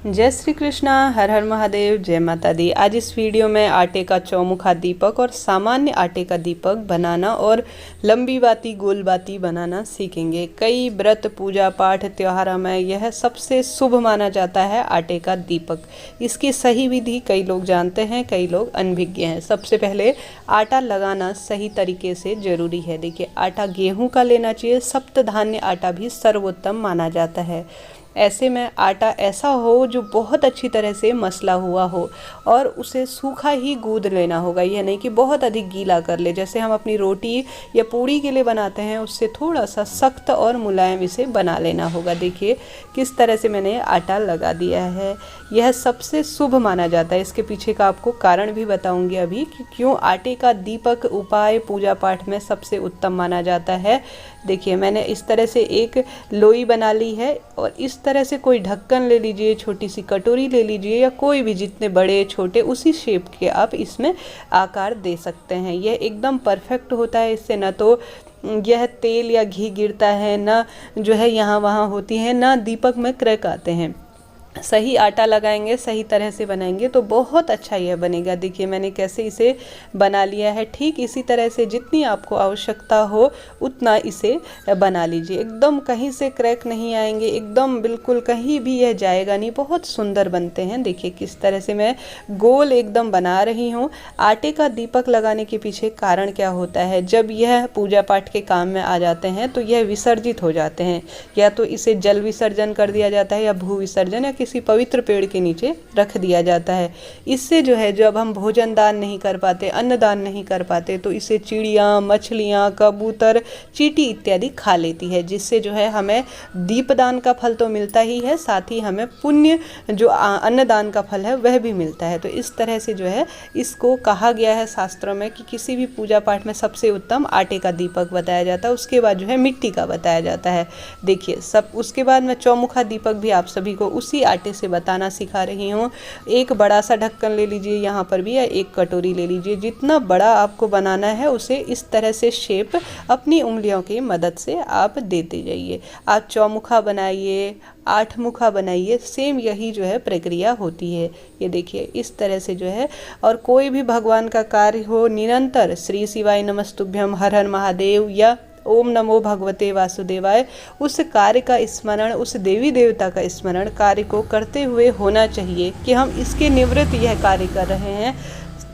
जय श्री कृष्णा, हर हर महादेव, जय माता दी। आज इस वीडियो में आटे का चौमुखा दीपक और सामान्य आटे का दीपक बनाना और लंबी बाती गोल बाती बनाना सीखेंगे। कई व्रत पूजा पाठ त्योहारों में यह सबसे शुभ माना जाता है आटे का दीपक। इसकी सही विधि कई लोग जानते हैं, कई लोग अनभिज्ञ हैं। सबसे पहले आटा लगाना सही तरीके से जरूरी है। देखिए, आटा गेहूँ का लेना चाहिए। सप्तधान्य आटा भी सर्वोत्तम माना जाता है। ऐसे में आटा ऐसा हो जो बहुत अच्छी तरह से मसला हुआ हो और उसे सूखा ही गूंद लेना होगा। यह नहीं कि बहुत अधिक गीला कर ले। जैसे हम अपनी रोटी या पूड़ी के लिए बनाते हैं, उससे थोड़ा सा सख्त और मुलायम इसे बना लेना होगा। देखिए किस तरह से मैंने आटा लगा दिया है। यह सबसे शुभ माना जाता है। इसके पीछे का आपको कारण भी बताऊंगी अभी कि क्यों आटे का दीपक उपाय पूजा पाठ में सबसे उत्तम माना जाता है। देखिए, मैंने इस तरह से एक लोई बना ली है और इस तरह से कोई ढक्कन ले लीजिए, छोटी सी कटोरी ले लीजिए या कोई भी, जितने बड़े छोटे उसी शेप के आप इसमें आकार दे सकते हैं। यह एकदम परफेक्ट होता है। इससे ना तो यह तेल या घी गिरता है, ना जो है यहाँ वहाँ होती है, ना दीपक में क्रैक आते हैं। सही आटा लगाएंगे, सही तरह से बनाएंगे तो बहुत अच्छा यह बनेगा। देखिए मैंने कैसे इसे बना लिया है। ठीक इसी तरह से जितनी आपको आवश्यकता हो उतना इसे बना लीजिए। एकदम कहीं से क्रैक नहीं आएंगे, एकदम बिल्कुल कहीं भी यह जाएगा नहीं। बहुत सुंदर बनते हैं। देखिए किस तरह से मैं गोल एकदम बना रही हूँ। आटे का दीपक लगाने के पीछे कारण क्या होता है, जब यह पूजा पाठ के काम में आ जाते हैं तो यह विसर्जित हो जाते हैं। या तो इसे जल विसर्जन कर दिया जाता है या भू विसर्जन या किसी पवित्र पेड़ के नीचे रख दिया जाता है। इससे जो है, जब हम भोजन दान नहीं कर पाते, अन्न दान नहीं कर पाते, तो इसे चिड़ियाँ, मछलियाँ, कबूतर, चींटी इत्यादि खा लेती है। जिससे जो है हमें दीपदान का फल तो मिलता ही है, साथ ही हमें पुण्य जो अन्नदान का फल है वह भी मिलता है। तो इस तरह से जो है इसको कहा गया है शास्त्रों में कि किसी भी पूजा पाठ में सबसे उत्तम आटे का दीपक बताया जाता है। उसके बाद जो है मिट्टी का बताया जाता है। देखिए सब, उसके बाद मैं चौमुखा दीपक भी आप सभी को उसी आटे से बताना सिखा रही हूँ। एक बड़ा सा ढक्कन ले लीजिए यहाँ पर भी, या एक कटोरी ले लीजिए। जितना बड़ा आपको बनाना है उसे इस तरह से शेप अपनी उंगलियों की मदद से आप देते जाइए। आप चौमुखा बनाइए, 8 मुखा बनाइए, सेम यही जो है प्रक्रिया होती है। ये देखिए इस तरह से जो है, और कोई भी भगवान का कार्य हो, निरंतर श्री शिवाय नमस्तुभ्यम, हर हर महादेव या ओम नमो भगवते वासुदेवाय, उस कार्य का स्मरण, उस देवी देवता का स्मरण कार्य को करते हुए होना चाहिए कि हम इसके निवृत्त यह कार्य कर रहे हैं,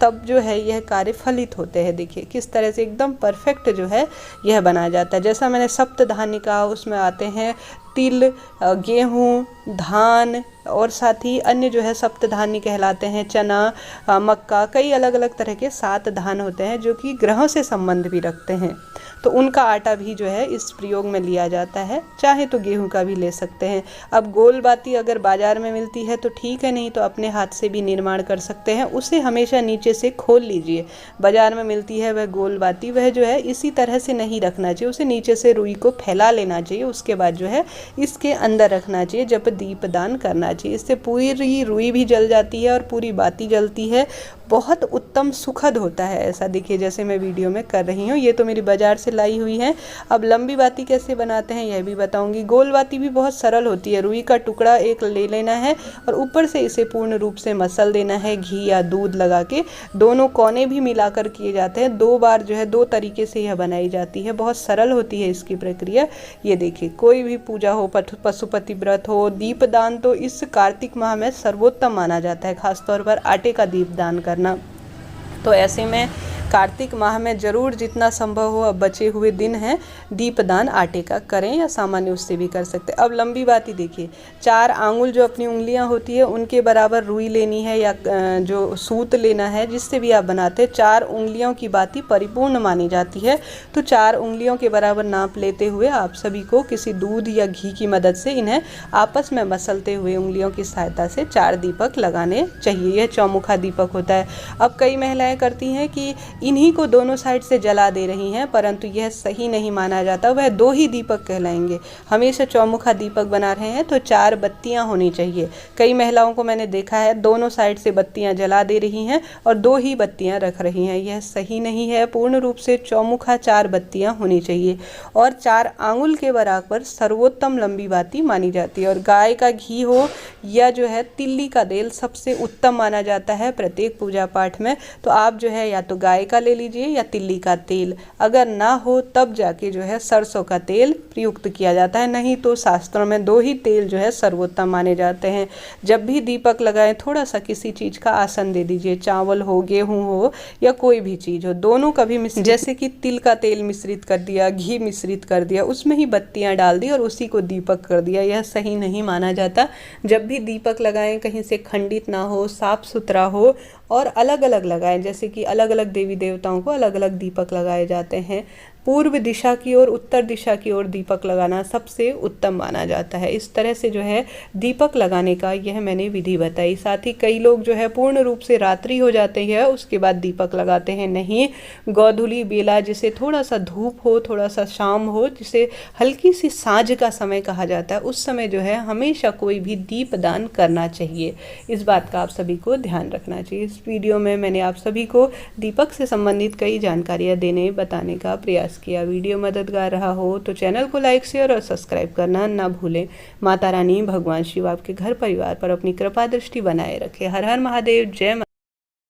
तब जो है यह कार्य फलित होते हैं। देखिए किस तरह से एकदम परफेक्ट जो है यह बनाया जाता है। जैसा मैंने सप्तधान्य कहा, उसमें आते हैं तिल, गेहूँ, धान और साथ ही अन्य जो है सप्तधान्य कहलाते हैं, चना, मक्का। कई अलग अलग तरह के 7 धान होते हैं जो कि ग्रहों से संबंध भी रखते हैं। तो उनका आटा भी जो है इस प्रयोग में लिया जाता है। चाहे तो गेहूं का भी ले सकते हैं। अब गोल बाती अगर बाजार में मिलती है तो ठीक है, नहीं तो अपने हाथ से भी निर्माण कर सकते हैं। उसे हमेशा नीचे से खोल लीजिए। बाजार में मिलती है वह गोल बाती, वह जो है इसी तरह से नहीं रखना चाहिए। उसे नीचे से रुई को फैला लेना चाहिए। उसके बाद जो है इसके अंदर रखना चाहिए जब दीपदान करना चाहिए। इससे पूरी रुई भी जल जाती है और पूरी बाती जलती है। बहुत उत्तम सुखद होता है ऐसा। देखिए जैसे मैं वीडियो में कर रही हूँ, ये तो मेरी बाजार से लाई हुई है। अब लंबी बाती कैसे बनाते हैं यह भी बताऊंगी। गोल बाती भी बहुत सरल होती है। रुई का टुकड़ा एक ले लेना है और ऊपर से इसे पूर्ण रूप से मसल देना है घी या दूध लगा के। दोनों कोने भी मिलाकर किए जाते हैं। 2 बार जो है 2 तरीके से यह बनाई जाती है। बहुत सरल होती है इसकी प्रक्रिया। ये देखिए, कोई भी पूजा हो, पशुपति व्रत हो, दीपदान तो इस कार्तिक माह में सर्वोत्तम माना जाता है। खासतौर पर आटे का दीपदान करना। तो ऐसे में कार्तिक माह में ज़रूर जितना संभव हो, अब बचे हुए दिन हैं, दीपदान आटे का करें या सामान्य उससे भी कर सकते हैं। अब लंबी बाती देखिए, 4 आंगुल जो अपनी उंगलियां होती है उनके बराबर रुई लेनी है या जो सूत लेना है, जिससे भी आप बनाते हैं। 4 उंगलियों की बाती परिपूर्ण मानी जाती है। तो 4 उंगलियों के बराबर नाप लेते हुए आप सभी को किसी दूध या घी की मदद से इन्हें आपस में मसलते हुए उंगलियों की सहायता से 4 दीपक लगाने चाहिए। यह चौमुखा दीपक होता है। अब कई महिलाएँ करती हैं कि इन्हीं को दोनों साइड से जला दे रही हैं, परंतु यह सही नहीं माना जाता। वह 2 ही दीपक कहलाएंगे। हमेशा चौमुखा दीपक बना रहे हैं तो 4 बत्तियां होनी चाहिए। कई महिलाओं को मैंने देखा है दोनों साइड से बत्तियां जला दे रही हैं और 2 ही बत्तियां रख रही हैं। यह सही नहीं है। पूर्ण रूप से चौमुखा 4 बत्तियां होनी चाहिए और 4 आंगुल के बराबर सर्वोत्तम लंबी बाती मानी जाती है। और गाय का घी हो या जो है तिल्ली का तेल सबसे उत्तम माना जाता है प्रत्येक पूजा पाठ में। तो आप जो है या तो गाय का ले लीजिए या तिल्ली का तेल, अगर ना हो तब जाके जो है सरसों का तेल प्रयुक्त किया जाता है, नहीं तो शास्त्रों में 2 ही तेल जो है सर्वोत्तम माने जाते हैं। जब भी दीपक लगाएं थोड़ा सा किसी चीज़ का आसन दे दीजिए, चावल हो, गेहूं हो या कोई भी चीज़ हो, दोनों का भी मिश्रित, जैसे कि तिल का तेल मिश्रित कर दिया, घी मिश्रित कर दिया, उसमें ही बत्तियां डाल दी और उसी को दीपक कर दिया, यह सही नहीं माना जाता। जब भी दीपक लगाएं कहीं से खंडित ना हो, साफ सुथरा हो और अलग अलग लगाएं। जैसे कि अलग अलग देवी देवताओं को अलग अलग दीपक लगाए जाते हैं। पूर्व दिशा की ओर, उत्तर दिशा की ओर दीपक लगाना सबसे उत्तम माना जाता है। इस तरह से जो है दीपक लगाने का यह मैंने विधि बताई। साथ ही कई लोग जो है पूर्ण रूप से रात्रि हो जाते हैं उसके बाद दीपक लगाते हैं। नहीं, गोधूली बेला, जिसे थोड़ा सा धूप हो, थोड़ा सा शाम हो, जिसे हल्की सी साँझ का समय कहा जाता है, उस समय जो है हमेशा कोई भी दीप दान करना चाहिए। इस बात का आप सभी को ध्यान रखना चाहिए। इस वीडियो में मैंने आप सभी को दीपक से संबंधित कई जानकारियाँ देने बताने का प्रयास किया। वीडियो मददगार रहा हो तो चैनल को लाइक, शेयर और सब्सक्राइब करना ना भूलें। माता रानी, भगवान शिव आपके घर परिवार पर अपनी कृपा दृष्टि बनाए रखे। हर हर महादेव। जय